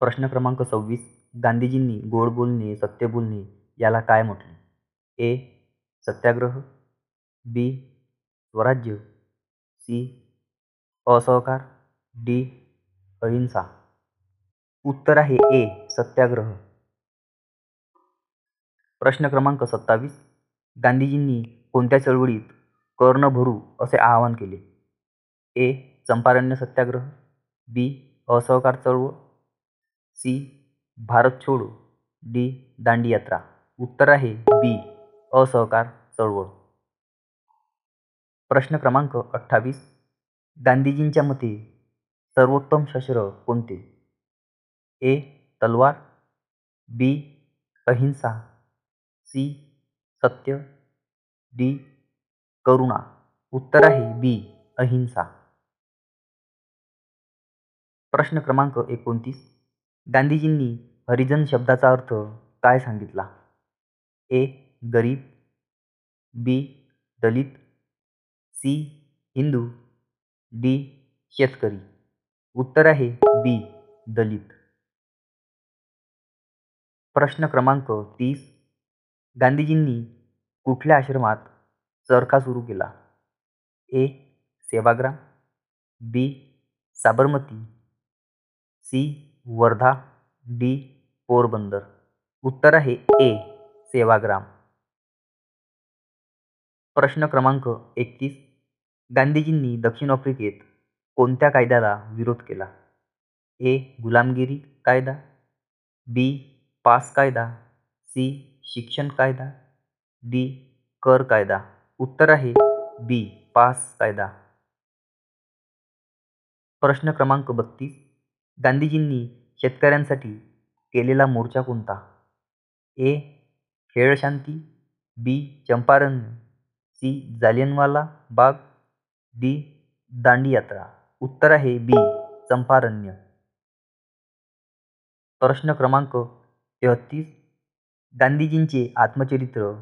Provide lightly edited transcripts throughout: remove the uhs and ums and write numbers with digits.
प्रश्न क्रमांक 26. गांधीजींनी गोड बोलणे, सत्य बोलणे याला काय म्हटले? ए. सत्याग्रह, बी. स्वराज्य, सी. असहकार, डी. अहिंसा. उत्तर आहे ए. सत्याग्रह. प्रश्न क्रमांक 27. गांधीजींनी कोणत्या चळवळीत कर न भरू असे आवाहन केले? ए. चंपारण्य सत्याग्रह, बी. असहकार चळवळ, सी. भारत छोडो, डी. दांडी यात्रा. उत्तर आहे बी. असहकार चळवळ. प्रश्न क्रमांक 28. गांधीजींच्या मते सर्वोत्तम शस्त्र कोणते? ए. तलवार, बी. अहिंसा, सी. सत्य, डी. करुणा. उत्तर आहे बी. अहिंसा. प्रश्न क्रमांक 29. गांधीजींनी हरिजन शब्दाचा अर्थ काय सांगितला? ए. गरीब, बी. दलित, सी. हिंदू, डी. शेतकरी. उत्तर आहे बी. दलित. प्रश्न क्रमांक 30. गांधीजींनी कुठल्या आश्रमात चरखा सुरू केला? ए. सेवाग्राम, बी. साबरमती, सी. वर्धा, डी. पोरबंदर. उत्तर आहे ए. सेवाग्राम. प्रश्न क्रमांक 31. गांधीजींनी दक्षिण आफ्रिकेत कोणत्या कायद्याला विरोध केला? ए. गुलामगिरी कायदा, बी. पास कायदा, सी. शिक्षण कायदा, डी. कर कायदा. उत्तर आहे बी. पास कायदा. प्रश्न क्रमांक 32. गांधीजींनी शेतकऱ्यांसाठी केलेला मोर्चा कोणता? ए. खेळ शांती, बी. चंपारण, सी. जालियनवाला बाग, डी. दांडी यात्रा. उत्तर आहे बी. चंपारण्य. प्रश्न क्रमांक 33. गांधीजींचे आत्मचरित्र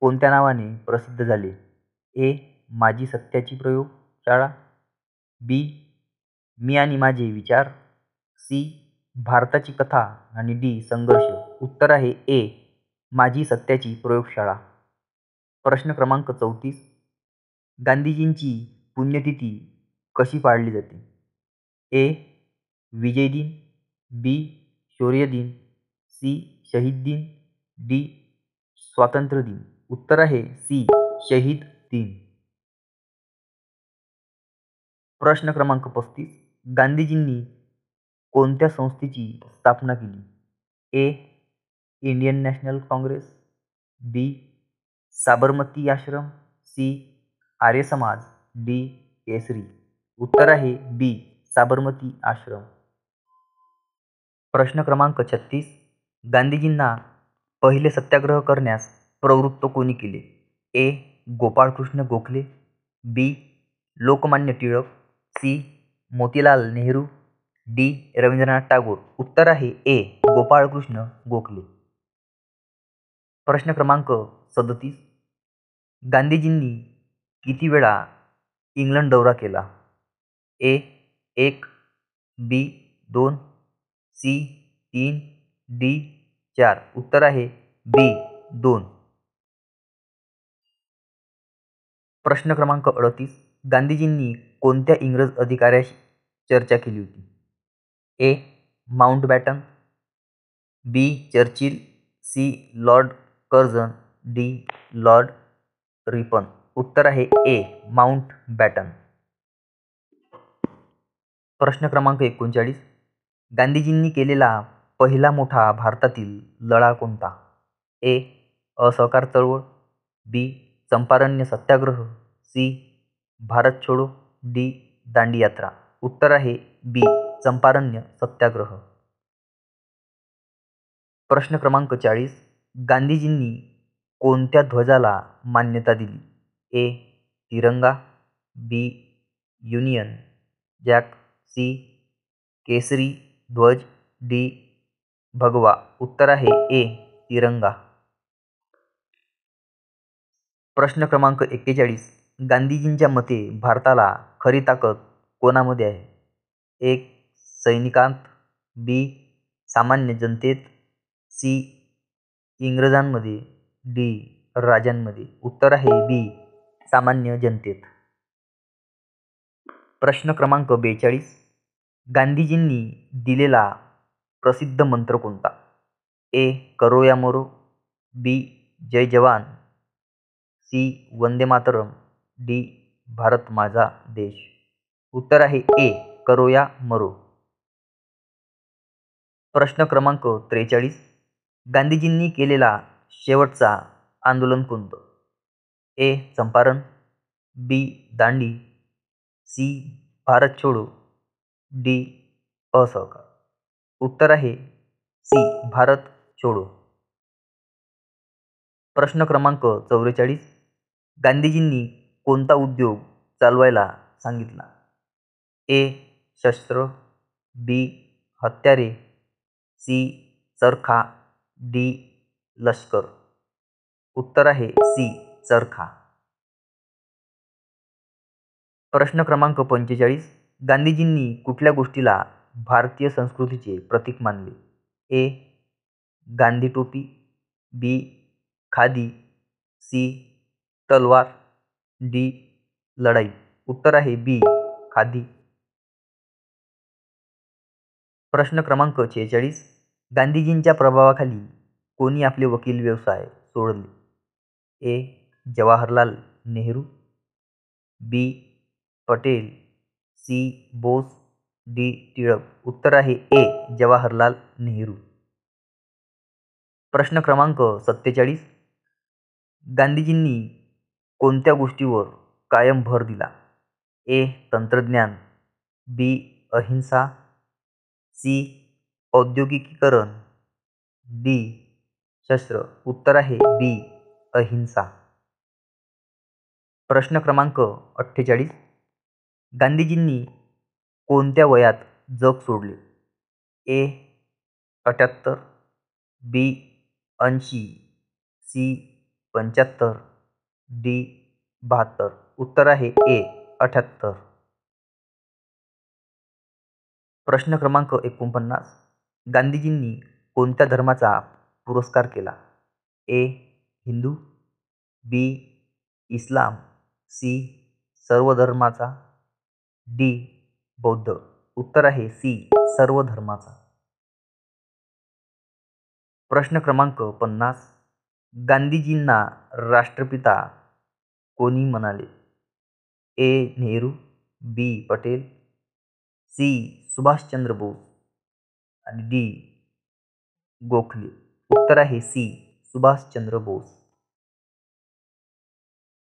कोणत्या नावाने प्रसिद्ध झाले? ए. माझी सत्याची प्रयोगशाळा, बी. मी आणि माझे विचार, सी. भारताची कथा आणि डी. संघर्ष. उत्तर आहे ए. माझी सत्याची प्रयोगशाळा. प्रश्न क्रमांक 34. गांधीजींची पुण्यतिथी कशी पाळली जाते? ए. विजय दिन, बी. शौर्य दिन, सी. शहीद दिन, डी. स्वातंत्र्य दिन. उत्तर आहे सी. शहीद दिन. प्रश्न क्रमांक 35. गांधीजींनी कोणत्या संस्थेची स्थापना केली? ए. इंडियन नॅशनल काँग्रेस, बी. साबरमती आश्रम, सी. आर्य समाज, डी. केसरी. उत्तर आहे बी. साबरमती आश्रम. प्रश्न क्रमांक 36. गांधीजींना पहिले सत्याग्रह करण्यास प्रवृत्त कोणी केले? ए. गोपाळकृष्ण गोखले, बी. लोकमान्य टिळक, सी. मोतीलाल नेहरू, डी. रवींद्रनाथ टागोर. उत्तर आहे ए. गोपाळकृष्ण गोखले. प्रश्न क्रमांक 37. गांधीजींनी किती वेळा इंग्लंड दौरा केला? ए. 1, बी. 2, सी. 3, डी. 4. उत्तर आहे बी. 2. प्रश्न क्रमांक 38. गांधीजींनी कोणत्या इंग्रज अधिकाऱ्याशी चर्चा केली होती? A. Mountbatten, B. Churchill, C. Lord Curzon, D. Lord Ripon. उत्तर आहे ए. माउंटबॅटन. प्रश्न क्रमांक 39. गांधीजींनी केलेला पहिला मोठा भारतातील लढा कोणता? ए. असहकार चळवळ, बी. चंपारण्य सत्याग्रह, सी. भारत छोडो, डी. दांडी यात्रा. उत्तर आहे बी. चंपारण्य सत्याग्रह. प्रश्न क्रमांक 40. गांधीजींनी कोणत्या ध्वजाला मान्यता दिली? A. Tiranga, B. Union Jack, C. केसरी ध्वज, डी. भगवा. उत्तर आहे ए. तिरंगा. प्रश्न क्रमांक 41. गांधीजींच्या मते भारताला खरी ताकद कोणामध्ये आहे? एक. सैनिकांत, बी. सामान्य जनतेत, सी इंग्रजांमध्ये, डी राजांमध्ये. उत्तर आहे बी सामान्य जनतेत. प्रश्न क्रमांक 42. गांधीजींनी दिलेला प्रसिद्ध मंत्र कोणता? ए करो या मरो, बी जय जवान, सी वंदे मातरम, डी भारत माझा देश. उत्तर आहे ए करो या मरो. प्रश्न क्रमांक 43. गांधीजींनी केलेला शेवटचा आंदोलन कोणतं? ए चंपारण, बी दांडी, सी भारत छोडो, डी असहकार. उत्तर आहे सी भारत छोडो. प्रश्न क्रमांक 44. गांधीजींनी कोणता उद्योग चालवायला सांगितला? ए शस्त्र, बी हत्यारे, सी चरखा, डी लष्कर. उत्तर आहे सी चरखा. प्रश्न क्रमांक 45. गांधीजींनी कुठल्या गोष्टीला भारतीय संस्कृतीचे प्रतीक मानले? ए गांधी टोपी, बी खादी, सी तलवार, डी लढाई. उत्तर आहे बी खादी. प्रश्न क्रमांक 46. गांधीजींच्या प्रभावाखाली कोणी आपले वकील व्यवसाय सोडले? ए जवाहरलाल नेहरू, बी पटेल, सी बोस, डी टिळक. उत्तर आहे ए जवाहरलाल नेहरू. प्रश्न क्रमांक 47. गांधीजींनी कोणत्या गोष्टीवर कायम भर दिला? ए तंत्रज्ञान, बी अहिंसा, सी औद्योगिकीकरण, डी शस्त्र. उत्तर आहे बी अहिंसा. प्रश्न क्रमांक 48. गांधीजींनी कोणत्या वयात जग सोडले? ए 78, बी 80, सी 75, डी 72. उत्तर आहे ए 78. प्रश्न क्रमांक 49. गांधीजींनी कोणत्या धर्माचा पुरस्कार केला? ए हिंदू, बी इस्लाम, सी सर्व धर्माचा, डी बौद्ध. उत्तर आहे सी सर्व धर्माचा. प्रश्न क्रमांक 50. गांधीजींना राष्ट्रपिता कोणी म्हणाले? ए नेहरू, बी पटेल, सी सुभाषचंद्र बोस आणि डी गोखले. उत्तर आहे सी सुभाषचंद्र बोस.